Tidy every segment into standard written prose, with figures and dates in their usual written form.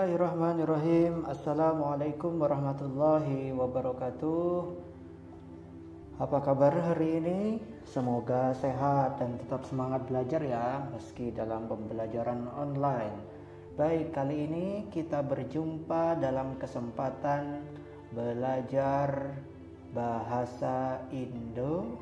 Bismillahirrahmanirrahim. Assalamualaikum warahmatullahi wabarakatuh. Apa kabar hari ini? Semoga sehat dan tetap semangat belajar ya, meski dalam pembelajaran online. Baik, kali ini kita berjumpa dalam kesempatan belajar bahasa Indonesia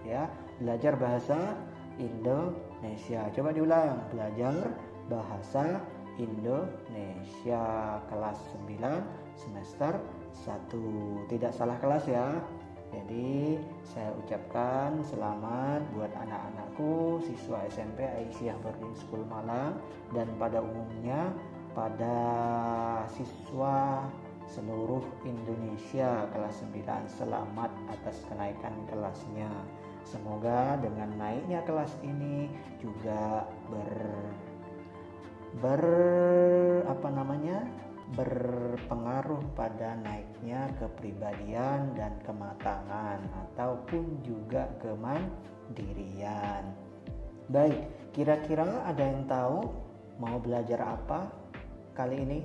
ya. Belajar bahasa Indonesia. Coba diulang, belajar bahasa Indonesia kelas 9 semester 1. Tidak salah kelas ya. Jadi saya ucapkan selamat buat anak-anakku siswa SMP Aisyah Boarding School Malang, dan pada umumnya pada siswa seluruh Indonesia kelas 9, selamat atas kenaikan kelasnya. Semoga dengan naiknya kelas ini juga berpengaruh pada naiknya kepribadian dan kematangan ataupun juga kemandirian. Baik, kira-kira ada yang tahu mau belajar apa kali ini?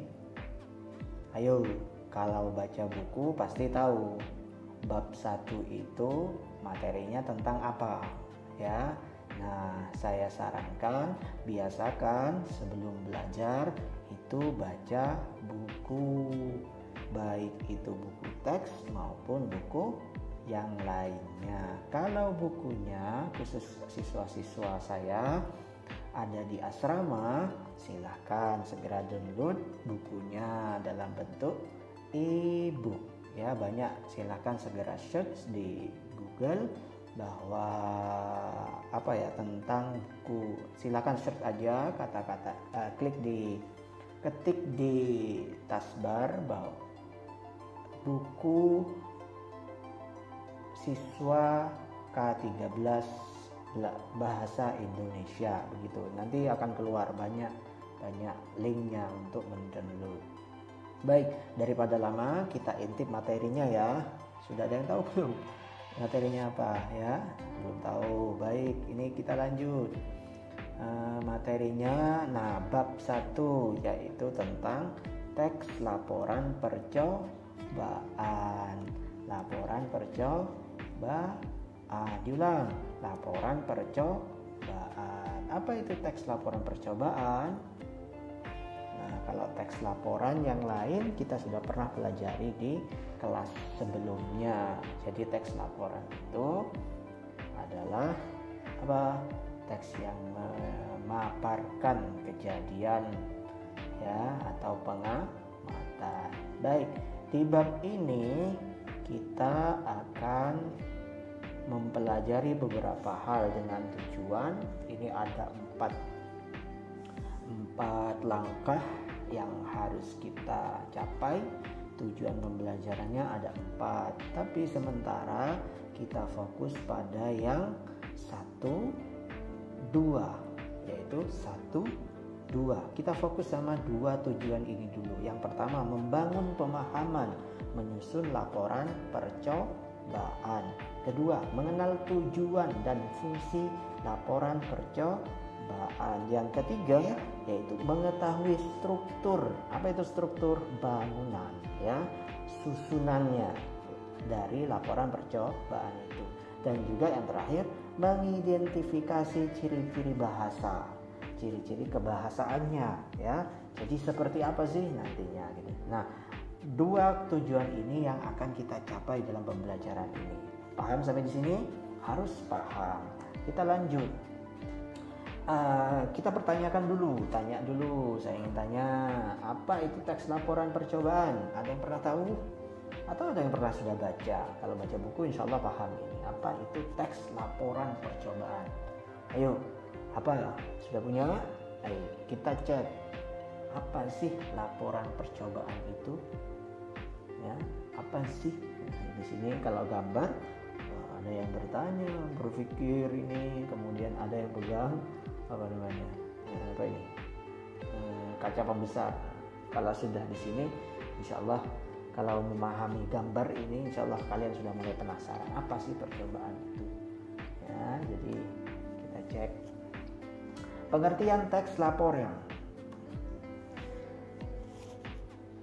Ayo, kalau baca buku pasti tahu bab 1 itu materinya tentang apa ya. Nah, saya sarankan biasakan sebelum belajar itu baca buku, baik itu buku teks maupun buku yang lainnya. Kalau bukunya khusus siswa-siswa saya ada di asrama, silahkan segera download bukunya dalam bentuk e-book ya, banyak. Silahkan segera search di Google bahwa tentang buku. Silakan search aja kata-kata, ketik di taskbar bahwa buku siswa K13 bahasa Indonesia, begitu. Nanti akan keluar banyak linknya untuk mendownload. Baik, daripada lama kita intip materinya ya. Sudah ada yang tahu belum materinya apa ya? Belum tahu. Baik, ini kita lanjut materinya. Nah, bab 1 yaitu tentang teks laporan percobaan. Diulang, laporan percobaan. Apa itu teks laporan percobaan? Nah, kalau teks laporan yang lain kita sudah pernah pelajari di kelas sebelumnya. Jadi teks laporan itu adalah teks yang memaparkan kejadian ya atau pengamatan. Baik, di bab ini kita akan mempelajari beberapa hal dengan tujuan. Ini ada empat langkah yang harus kita capai. Tujuan pembelajarannya ada 4, tapi sementara kita fokus pada yang 1, 2, yaitu 1, 2. Kita fokus sama 2 tujuan ini dulu. Yang pertama, membangun pemahaman menyusun laporan percobaan. Kedua, mengenal tujuan dan fungsi laporan percobaan. Yang ketiga, yaitu mengetahui struktur. Apa itu struktur? Bangunan ya, susunannya dari laporan percobaan itu. Dan juga yang terakhir, mengidentifikasi ciri-ciri bahasa, ciri-ciri kebahasaannya ya. Jadi seperti apa sih nantinya gitu. Nah, 2 tujuan ini yang akan kita capai dalam pembelajaran ini. Paham sampai di sini? Harus paham. Kita lanjut. Kita tanya dulu. Saya ingin tanya, apa itu teks laporan percobaan? Ada yang pernah tahu? Atau ada yang pernah sudah baca? Kalau baca buku insya Allah paham ini. Apa itu teks laporan percobaan? Ayo, apa? Sudah punya? Ayo kita cek. Apa sih laporan percobaan itu? Ya, apa sih? Nah, di sini kalau gambar ada yang bertanya, berpikir ini, kemudian ada yang pegang kaca pembesar. Kalau sudah di sini, insya Allah kalau memahami gambar ini, insya Allah kalian sudah mulai penasaran apa sih percobaan itu. Ya, jadi kita cek pengertian teks laporan.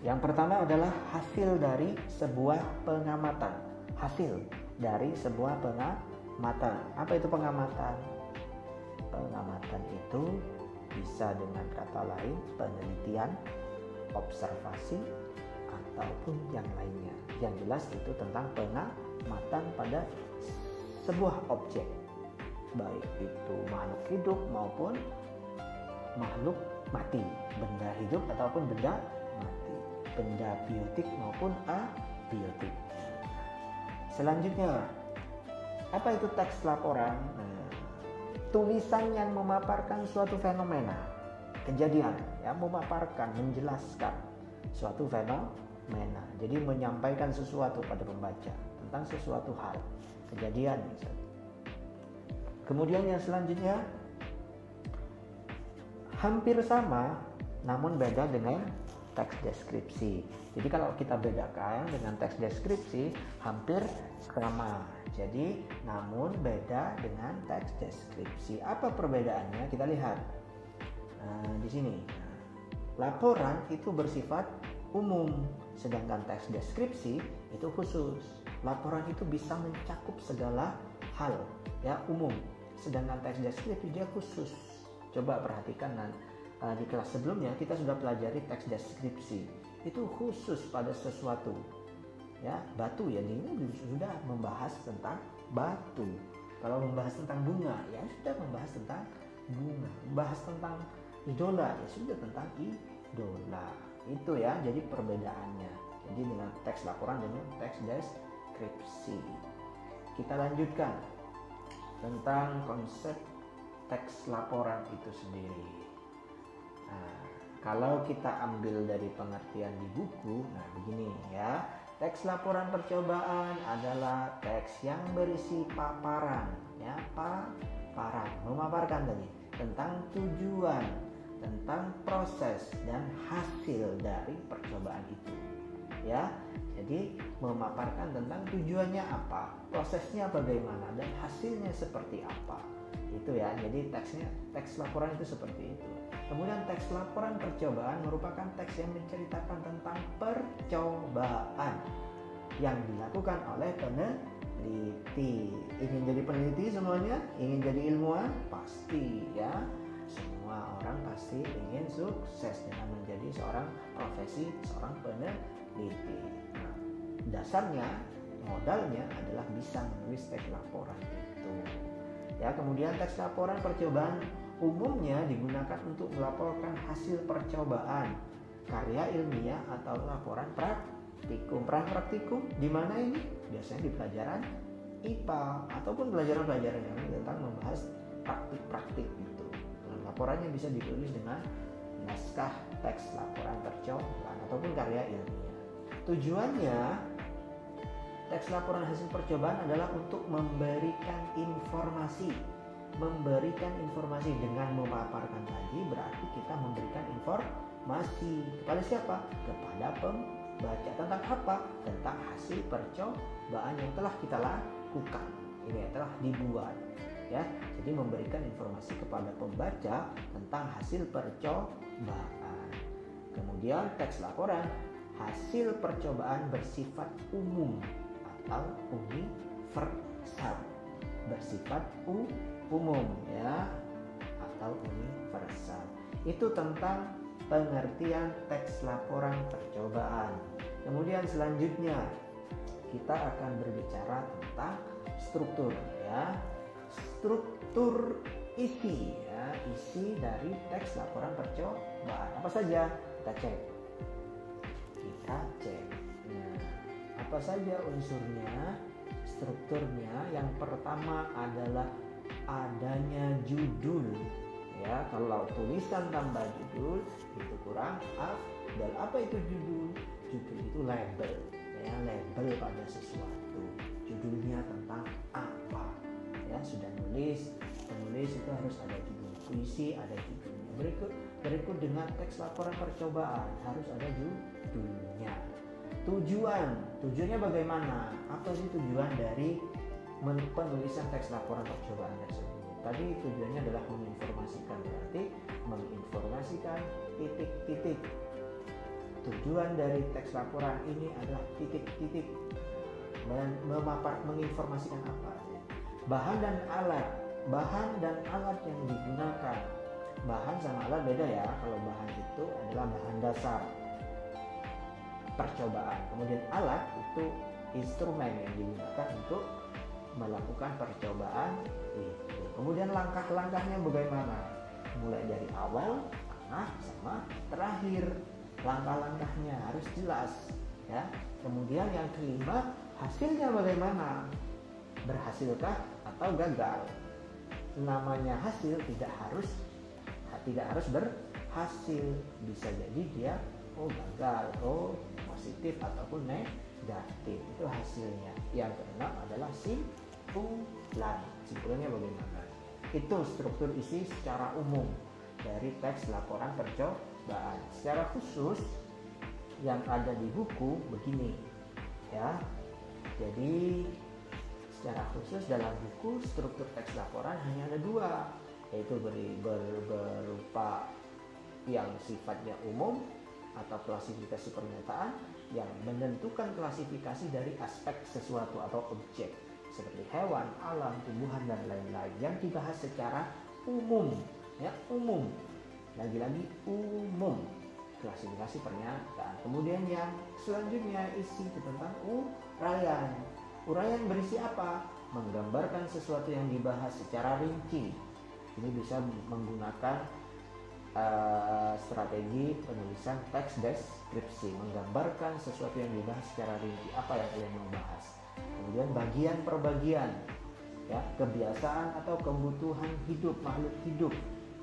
Yang pertama adalah hasil dari sebuah pengamatan. Hasil dari sebuah pengamatan. Apa itu pengamatan? Pengamatan itu bisa dengan kata lain penelitian, observasi, ataupun yang lainnya. Yang jelas itu tentang pengamatan pada sebuah objek, baik itu makhluk hidup maupun makhluk mati, benda hidup ataupun benda mati, benda biotik maupun abiotik. Selanjutnya, apa itu teks laporan? Tulisan yang memaparkan suatu fenomena, kejadian, ya, memaparkan, menjelaskan suatu fenomena. Jadi menyampaikan sesuatu pada pembaca tentang sesuatu hal, kejadian misalnya. Kemudian yang selanjutnya hampir sama namun beda dengan teks deskripsi. Jadi kalau kita bedakan dengan teks deskripsi hampir sama. Jadi namun beda dengan teks deskripsi. Apa perbedaannya? Kita lihat. Di sini. Laporan itu bersifat umum, sedangkan teks deskripsi itu khusus. Laporan itu bisa mencakup segala hal, ya, umum. Sedangkan teks deskripsi dia khusus. Coba perhatikan di kelas sebelumnya kita sudah pelajari teks deskripsi. Itu khusus pada sesuatu. Ya, batu ya, ini sudah membahas tentang batu. Kalau membahas tentang bunga, ya sudah membahas tentang bunga. Membahas tentang idola, ya sudah tentang idola. Itu ya, jadi perbedaannya. Jadi dengan teks laporan dengan teks deskripsi. Kita lanjutkan tentang konsep teks laporan itu sendiri. Kalau kita ambil dari pengertian di buku, begini ya. Teks laporan percobaan adalah teks yang berisi paparan, ya, paparan, memaparkan tadi tentang tujuan, tentang proses dan hasil dari percobaan itu. Ya, jadi memaparkan tentang tujuannya apa, prosesnya bagaimana, dan hasilnya seperti apa. Itu ya, jadi teks laporan itu seperti itu. Kemudian teks laporan percobaan merupakan teks yang menceritakan tentang percobaan yang dilakukan oleh peneliti. Ingin jadi peneliti semuanya? Ingin jadi ilmuwan? Pasti ya. Semua orang pasti ingin sukses dengan menjadi seorang profesi, seorang peneliti. Dasarnya, modalnya adalah bisa menulis teks laporan itu. Ya, kemudian teks laporan percobaan umumnya digunakan untuk melaporkan hasil percobaan, karya ilmiah atau laporan praktikum. Praktikum di mana ini? Biasanya di pelajaran IPA ataupun pelajaran-pelajaran yang lain tentang membahas praktik-praktik gitu. Laporannya bisa ditulis dengan naskah teks laporan percobaan ataupun karya ilmiah. Tujuannya teks laporan hasil percobaan adalah untuk memberikan informasi dengan memaparkan tadi, berarti kita memberikan informasi kepada siapa? Kepada pembaca. Tentang apa? Tentang hasil percobaan yang telah kita lakukan, ini yang telah dibuat ya. Jadi memberikan informasi kepada pembaca tentang hasil percobaan. Kemudian teks laporan hasil percobaan bersifat umum atau universal, bersifat umum ya atau universal. Itu tentang pengertian teks laporan percobaan. Kemudian selanjutnya kita akan berbicara tentang struktur ya. Struktur isi ya, isi dari teks laporan percobaan. Apa saja? Kita cek. Nah, apa saja unsurnya? Strukturnya yang pertama adalah adanya judul ya. Kalau tulisan tambah judul itu kurang afdal. Apa itu judul? Judul itu label ya, label pada sesuatu. Judulnya tentang apa ya. Sudah penulis itu harus ada judul. Puisi ada judulnya. Berikut dengan teks laporan percobaan harus ada judulnya. Tujuannya bagaimana? Apa sih tujuan dari penulisan teks laporan percobaan tersebut? Tadi tujuannya adalah menginformasikan, berarti menginformasikan titik-titik Tujuan dari teks laporan ini adalah titik-titik menginformasikan apa? Bahan dan alat yang digunakan. Bahan sama alat beda ya. Kalau bahan itu adalah bahan dasar percobaan. Kemudian alat itu instrumen yang digunakan untuk melakukan percobaan itu. Kemudian langkah-langkahnya bagaimana? Mulai dari awal, tengah, sama terakhir. Langkah-langkahnya harus jelas ya. Kemudian yang kelima, hasilnya bagaimana? Berhasilkah atau gagal? Namanya hasil tidak harus berhasil. Bisa jadi dia gagal, positif ataupun negatif. Itu hasilnya. Yang keenam adalah simpulan. Simpulannya bagaimana? Itu struktur isi secara umum dari teks laporan percobaan. Secara khusus yang ada di buku begini ya. Jadi secara khusus dalam buku struktur teks laporan hanya ada dua, yaitu berupa yang sifatnya umum atau klasifikasi pernyataan yang menentukan klasifikasi dari aspek sesuatu atau objek seperti hewan, alam, tumbuhan dan lain-lain yang dibahas secara umum ya, umum. Lagi-lagi umum, klasifikasi pernyataan. Kemudian yang selanjutnya isi tentang uraian. Uraian berisi apa? Menggambarkan sesuatu yang dibahas secara rinci. Ini bisa menggunakan strategi penulisan teks deskripsi, menggambarkan sesuatu yang dibahas secara rinci, apa yang kalian mau bahas. Kemudian bagian per bagian ya, kebiasaan atau kebutuhan hidup makhluk hidup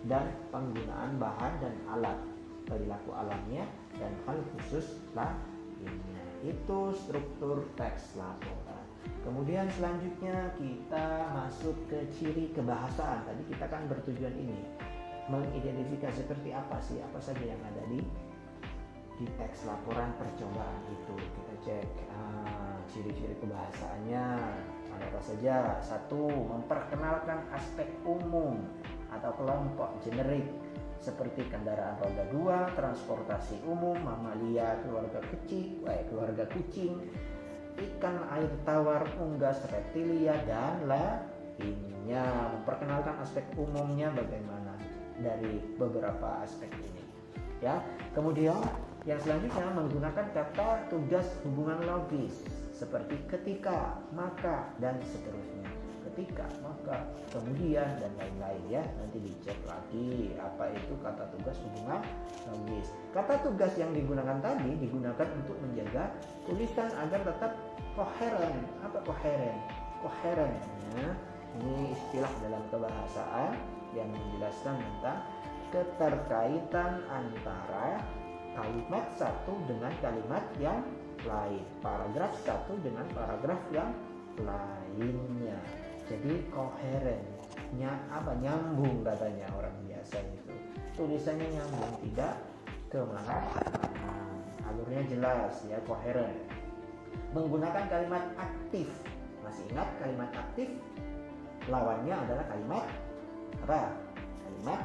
dan penggunaan bahan dan alat, perilaku alamnya dan hal khusus lainnya. Itu struktur teks laporan. Kemudian selanjutnya kita masuk ke ciri kebahasaan. Tadi kita kan bertujuan ini mengidentifikasi seperti apa saja yang ada di teks laporan percobaan itu. Kita cek ciri-ciri kebahasaannya ada apa saja. Satu, memperkenalkan aspek umum atau kelompok generik seperti kendaraan roda 2, transportasi umum, mamalia, keluarga kucing, ikan air tawar, unggas, reptilia dan lainnya. Memperkenalkan aspek umumnya bagaimana dari beberapa aspek ini ya. Kemudian yang selanjutnya menggunakan kata tugas hubungan logis seperti ketika, maka dan seterusnya. Ketika, maka, kemudian dan lain-lain ya. Nanti dicek lagi apa itu kata tugas hubungan logis. Kata tugas yang digunakan tadi digunakan untuk menjaga tulisan agar tetap koheren. Apa koheren? Koherennya ini istilah dalam kebahasaan yang menjelaskan tentang keterkaitan antara kalimat satu dengan kalimat yang lain, paragraf satu dengan paragraf yang lainnya. Jadi koherennya apa? Nyambung katanya orang biasa itu. Tulisannya nyambung, tidak kemana-mana. Alurnya jelas ya, koheren. Menggunakan kalimat aktif. Masih ingat kalimat aktif? Lawannya adalah kalimat apa? Kalimat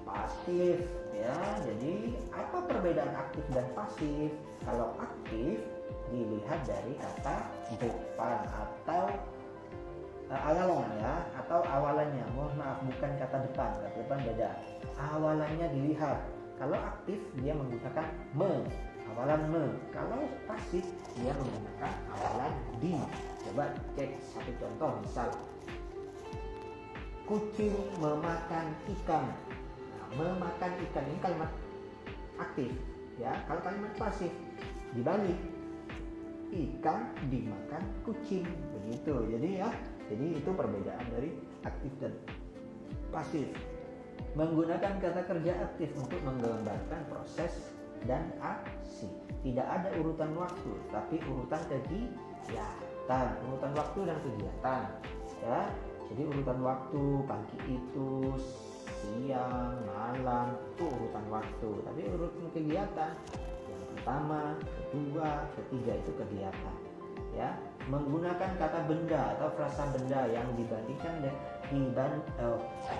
pasif ya. Jadi apa perbedaan aktif dan pasif? Kalau aktif dilihat dari kata depan atau awalan ya, atau awalannya. Mohon maaf, bukan kata depan. Kata depan beda. Awalannya dilihat. Kalau aktif dia menggunakan awalan me. Kalau pasif dia menggunakan awalan di. Coba cek satu contoh, misal kucing memakan ikan. Nah, memakan ikan ini kalimat aktif ya. Kalau kalimat pasif dibalik, ikan dimakan kucing, begitu. Jadi itu perbedaan dari aktif dan pasif. Menggunakan kata kerja aktif untuk menggambarkan proses dan aksi. Tidak ada urutan waktu, tapi urutan kegiatan. Urutan waktu dan kegiatan ya. Jadi urutan waktu pagi itu, siang, malam itu urutan waktu. Tapi urutan kegiatan yang pertama, kedua, ketiga itu kegiatan. Ya, menggunakan kata benda atau frasa benda yang dibandingkan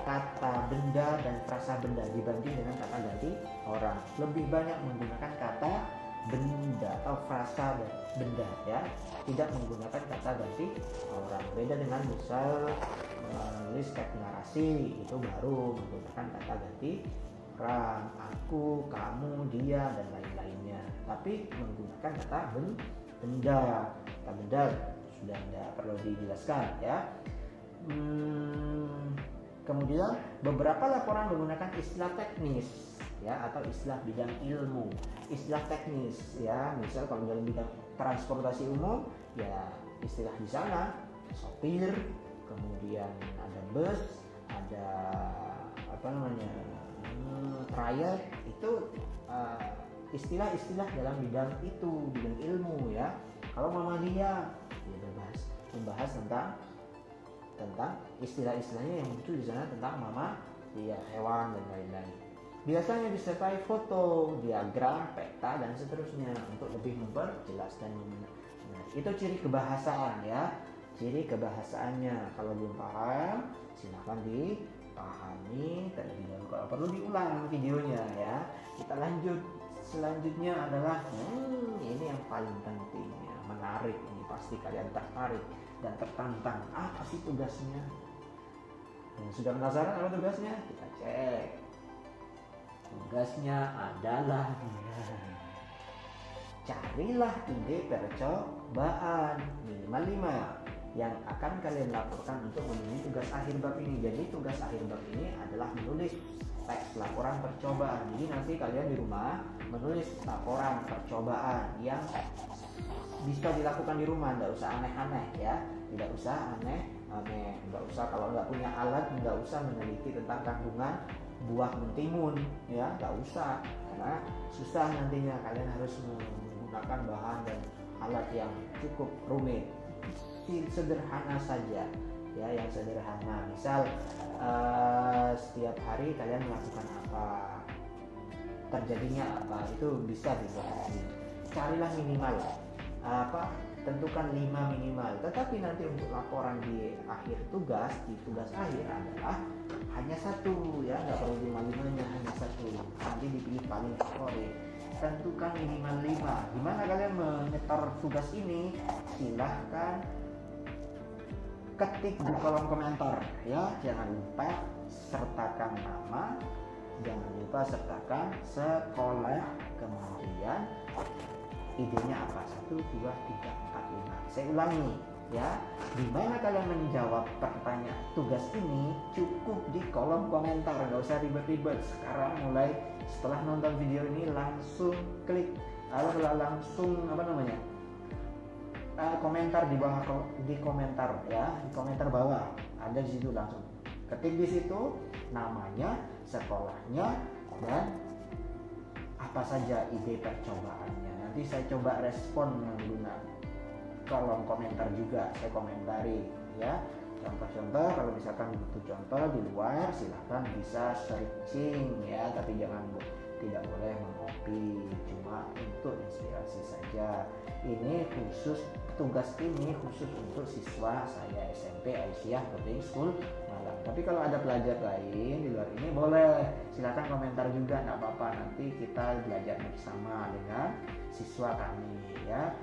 kata benda dan frasa benda dibanding dengan kata ganti orang. Lebih banyak menggunakan kata benda atau frasa benda ya, tidak menggunakan kata ganti orang. Beda dengan misal menulis teks narasi, itu baru menggunakan kata ganti orang, aku, kamu, dia, dan lain-lainnya. Tapi menggunakan kata benda. Kata benda sudah tidak perlu dijelaskan ya. Kemudian beberapa laporan menggunakan istilah teknis ya, atau istilah bidang ilmu. Istilah teknis ya, misal kalau dalam bidang transportasi umum ya istilah di sana sopir, kemudian ada bus, ada trayek, itu istilah-istilah dalam bidang itu, bidang ilmu ya. Kalau Muhammadiyah ya bebas membahas tentang istilah-istilahnya yang muncul di sana tentang mama, dia hewan dan lain-lain. Biasanya disertai foto, diagram, peta dan seterusnya untuk lebih memperjelas dan itu ciri kebahasaan ya. Ciri kebahasaannya, kalau belum paham silahkan dipahami terlebih dahulu. Kalau perlu diulang videonya ya. Kita lanjut. Selanjutnya adalah ini yang paling penting ya, menarik. Ini pasti kalian tertarik dan tertantang. Apa sih tugasnya? Sudah penasaran apa tugasnya? Kita cek. Tugasnya adalah carilah ide percobaan minimal 5 yang akan kalian laporkan untuk memenuhi tugas akhir bab ini. Jadi tugas akhir bab ini adalah menulis teks laporan percobaan. Jadi nanti kalian di rumah menulis laporan percobaan yang bisa dilakukan di rumah, nggak usah aneh-aneh ya, tidak usah aneh-aneh, nggak usah kalau nggak punya alat, nggak usah meneliti tentang kandungan buah mentimun ya, nggak usah, karena susah nantinya. Kalian harus menggunakan bahan dan alat yang cukup rumit. Sederhana saja ya, yang sederhana. Misal setiap hari kalian melakukan apa, terjadinya apa, itu bisa dibuat. Carilah minimal tentukan 5 minimal. Tetapi nanti untuk laporan di akhir tugas, di tugas akhir adalah hanya 1 ya, nggak perlu 5-5-nya, hanya 1. Nanti dipilih paling favorit. Tentukan minimal 5. Gimana kalian menyetor tugas ini? Silahkan ketik di kolom komentar ya, jangan lupa sertakan nama, jangan lupa sertakan sekolah, kemudian idenya apa, 1, 2, 3, 4, 5. Saya ulangi ya, dimana kalian menjawab pertanyaan tugas ini cukup di kolom komentar, nggak usah ribet-ribet. Sekarang mulai setelah nonton video ini langsung klik langsung komentar di bawah, di komentar ya, di komentar bawah ada di situ, langsung ketik di situ namanya, sekolahnya, dan apa saja ide percobaannya. Nanti saya coba respon menggunakan kolom komentar juga, saya komentari ya. Contoh-contoh, kalau misalkan butuh contoh di luar silahkan bisa searching ya, tapi tidak boleh mengcopy, cuma untuk inspirasi saja. Ini khusus, tugas ini khusus untuk siswa saya SMP Aisyah Boarding School Malang. Tapi kalau ada pelajar lain di luar ini boleh, silakan komentar juga, nggak apa-apa. Nanti kita belajar bersama dengan siswa kami ya,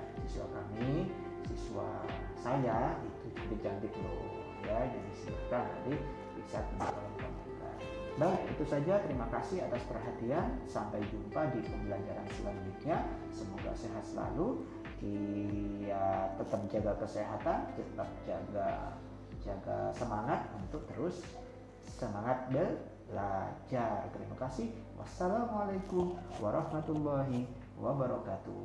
siswa saya itu cantik-cantik loh ya, jadi silakan nanti bisa di kolom komentar. Baik, itu saja. Terima kasih atas perhatian. Sampai jumpa di pembelajaran selanjutnya. Semoga sehat selalu. Dia tetap jaga kesehatan, tetap jaga semangat untuk terus semangat belajar. Terima kasih. Wassalamualaikum warahmatullahi wabarakatuh.